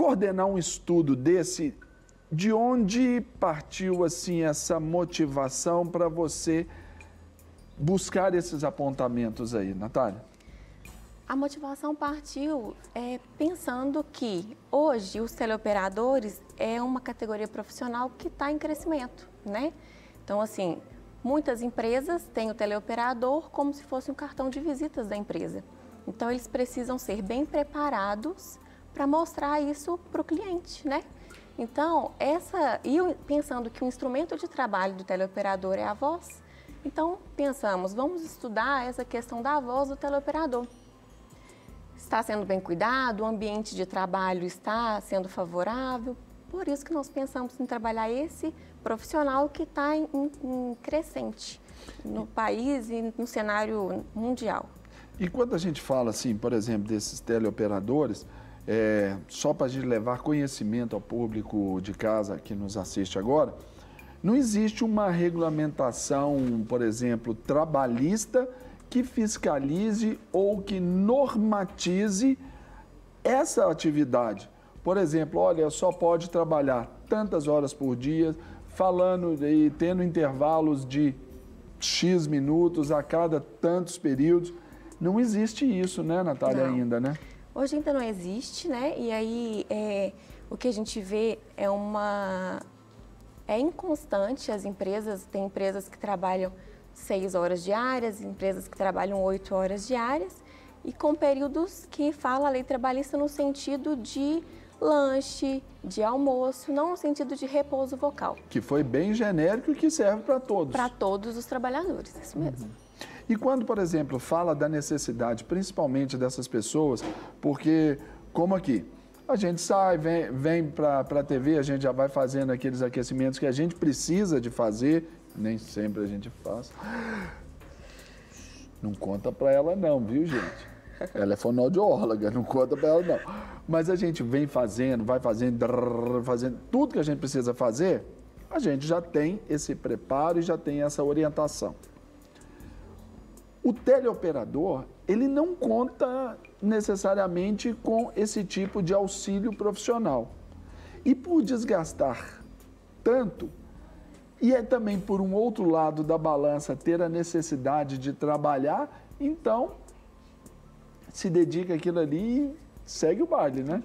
coordenar um estudo desse, de onde partiu assim essa motivação para você buscar esses apontamentos aí, Natália? A motivação partiu pensando que hoje os teleoperadores é uma categoria profissional que está em crescimento, né? Então, assim, muitas empresas têm o teleoperador como se fosse um cartão de visitas da empresa. Então, eles precisam ser bem preparados para mostrar isso para o cliente, né? Então, pensando que o instrumento de trabalho do teleoperador é a voz, então pensamos, vamos estudar essa questão da voz do teleoperador. Está sendo bem cuidado, o ambiente de trabalho está sendo favorável, por isso que nós pensamos em trabalhar esse profissional que está em crescente no país e no cenário mundial. E quando a gente fala assim, por exemplo, desses teleoperadores, só para a gente levar conhecimento ao público de casa que nos assiste agora, não existe uma regulamentação, por exemplo, trabalhista que fiscalize ou que normatize essa atividade. Por exemplo, olha, só pode trabalhar tantas horas por dia, falando e tendo intervalos de X minutos a cada tantos períodos. Não existe isso, né, Natália, Não. ainda, né? Hoje ainda não existe, né? E aí o que a gente vê é inconstante. As empresas, tem empresas que trabalham 6 horas diárias, empresas que trabalham 8 horas diárias e com períodos que fala a lei trabalhista no sentido de lanche, de almoço, não no sentido de repouso vocal. Que foi bem genérico e que serve para todos. Para todos os trabalhadores, isso mesmo. E quando, por exemplo, fala da necessidade, principalmente dessas pessoas, porque, como aqui, a gente sai, vem para a TV, a gente já vai fazendo aqueles aquecimentos que a gente precisa de fazer, nem sempre a gente faz. Não conta para ela não, viu, gente? Ela é fonoaudióloga, não conta para ela não. Mas a gente vem fazendo, vai fazendo, fazendo tudo que a gente precisa fazer, a gente já tem esse preparo e já tem essa orientação. O teleoperador, ele não conta necessariamente com esse tipo de auxílio profissional. E por desgastar tanto, e também por um outro lado da balança ter a necessidade de trabalhar, então se dedica àquilo ali e segue o baile, né?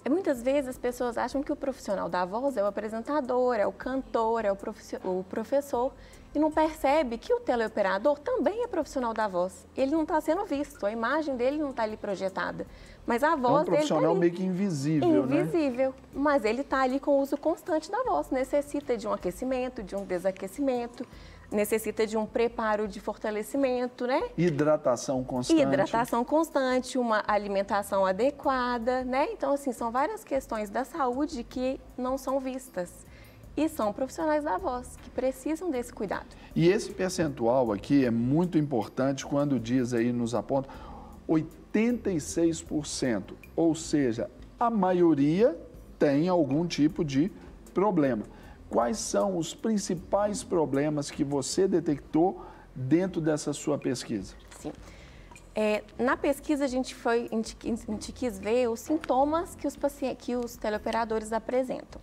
Muitas vezes as pessoas acham que o profissional da voz é o apresentador, é o cantor, é o professor e não percebe que o teleoperador também é profissional da voz. Ele não está sendo visto, a imagem dele não está ali projetada, mas a voz dele está ali. É um profissional meio que invisível, né? Invisível, mas ele está ali com o uso constante da voz, necessita de um aquecimento, de um desaquecimento, necessita de um preparo de fortalecimento, né? Hidratação constante. Hidratação constante, uma alimentação adequada, né? Então, assim, são várias questões da saúde que não são vistas. E são profissionais da voz que precisam desse cuidado. E esse percentual aqui é muito importante quando diz aí, nos aponta, 86%. Ou seja, a maioria tem algum tipo de problema. Quais são os principais problemas que você detectou dentro dessa sua pesquisa? Sim. Na pesquisa, a gente quis ver os sintomas que os teleoperadores apresentam.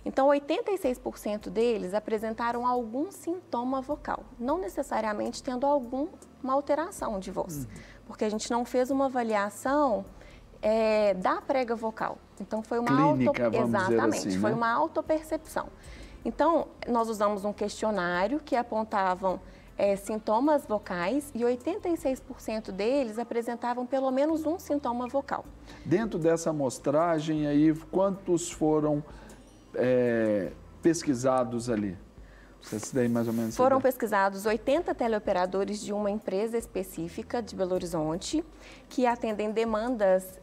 Então, 86% deles apresentaram algum sintoma vocal, não necessariamente tendo alguma alteração de voz, porque a gente não fez uma avaliação da prega vocal. Então, foi uma clínica, vamos dizer assim, foi né? uma autopercepção. Então, nós usamos um questionário que apontavam sintomas vocais e 86% deles apresentavam pelo menos um sintoma vocal. Dentro dessa amostragem aí, quantos foram pesquisados ali? Você tem mais ou menos Foram pesquisados 80 teleoperadores de uma empresa específica de Belo Horizonte, que atendem demandas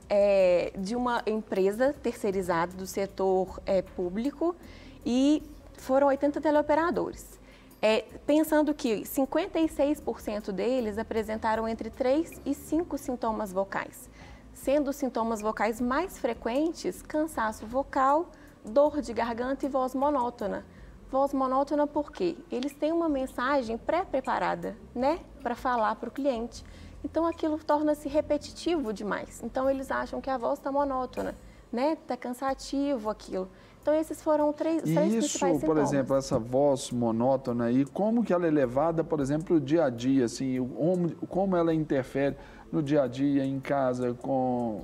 de uma empresa terceirizada do setor público, e foram 80 teleoperadores. Pensando que 56% deles apresentaram entre 3 e 5 sintomas vocais, sendo os sintomas vocais mais frequentes cansaço vocal, dor de garganta e voz monótona. Voz monótona porque eles têm uma mensagem pré-preparada, né, para falar para o cliente. Então, aquilo torna-se repetitivo demais. Então, eles acham que a voz está monótona. né? Tá cansativo aquilo. Então, esses foram três principais sintomas. Por exemplo, essa voz monótona aí, como que ela é levada, por exemplo, no dia a dia, assim, como ela interfere no dia a dia, em casa, com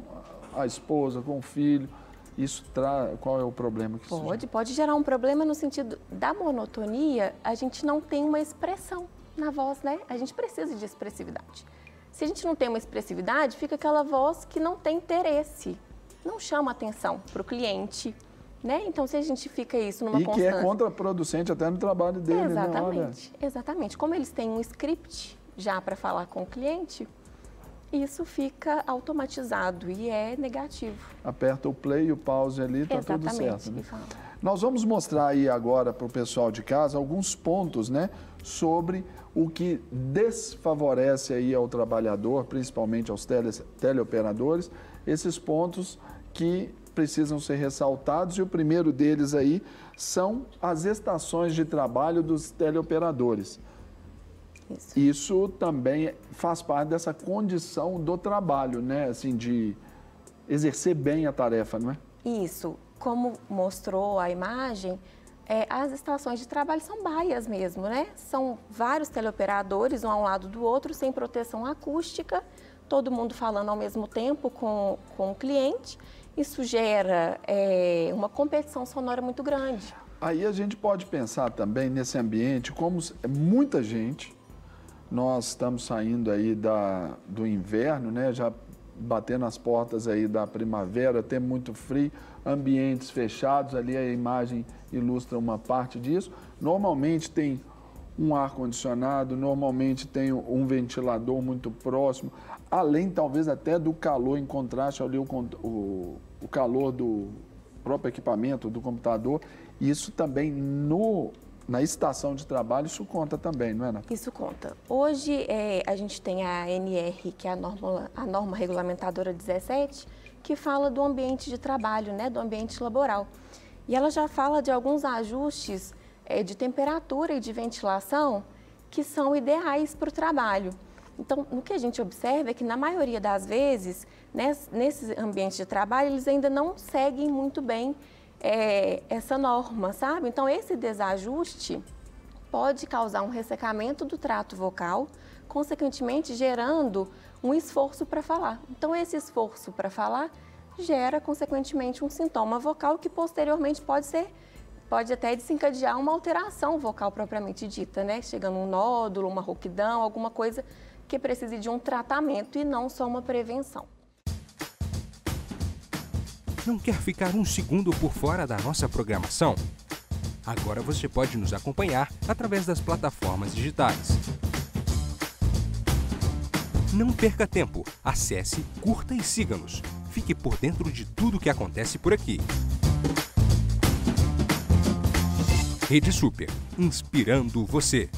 a esposa, com o filho? Qual é o problema que isso gera? Pode gerar um problema no sentido da monotonia, a gente não tem uma expressão na voz, né? A gente precisa de expressividade. Se a gente não tem uma expressividade, fica aquela voz que não tem interesse, não chama atenção para o cliente, né? Então, se a gente fica isso numa constância... E que é contraproducente até no trabalho dele, Exatamente, né? Exatamente. Como eles têm um script já para falar com o cliente, isso fica automatizado e é negativo. Aperta o play e o pause ali, está tudo certo. Né? Exatamente. Nós vamos mostrar aí agora para o pessoal de casa alguns pontos, né, sobre o que desfavorece aí ao trabalhador, principalmente aos teleoperadores, esses pontos que precisam ser ressaltados, e o primeiro deles aí são as estações de trabalho dos teleoperadores. Isso também faz parte dessa condição do trabalho, né? Assim, de exercer bem a tarefa, não é? Isso. Como mostrou a imagem, as estações de trabalho são baias mesmo, né? São vários teleoperadores, um ao lado do outro, sem proteção acústica, todo mundo falando ao mesmo tempo com o cliente. Isso gera uma competição sonora muito grande. Aí a gente pode pensar também nesse ambiente, como muita gente... Nós estamos saindo aí do inverno, né? Já batendo as portas aí da primavera, tem muito frio, ambientes fechados, ali a imagem ilustra uma parte disso. Normalmente tem um ar-condicionado, normalmente tem um ventilador muito próximo, além talvez até do calor, em contraste ali o calor do próprio equipamento, do computador. Isso também na estação de trabalho, isso conta também, não é, Ana? Isso conta. Hoje, a gente tem a ANR, que é a norma regulamentadora 17, que fala do ambiente de trabalho, né, do ambiente laboral. E ela já fala de alguns ajustes de temperatura e de ventilação que são ideais para o trabalho. Então, o que a gente observa é que, na maioria das vezes, nesse ambiente de trabalho, eles ainda não seguem muito bem essa norma, sabe? Então, esse desajuste pode causar um ressecamento do trato vocal, consequentemente gerando um esforço para falar. Então, esse esforço para falar gera, consequentemente, um sintoma vocal que posteriormente pode até desencadear uma alteração vocal propriamente dita, né? Chegando um nódulo, uma rouquidão, alguma coisa que precise de um tratamento e não só uma prevenção. Não quer ficar um segundo por fora da nossa programação? Agora você pode nos acompanhar através das plataformas digitais. Não perca tempo, acesse, curta e siga-nos. Fique por dentro de tudo o que acontece por aqui. Rede Super, inspirando você.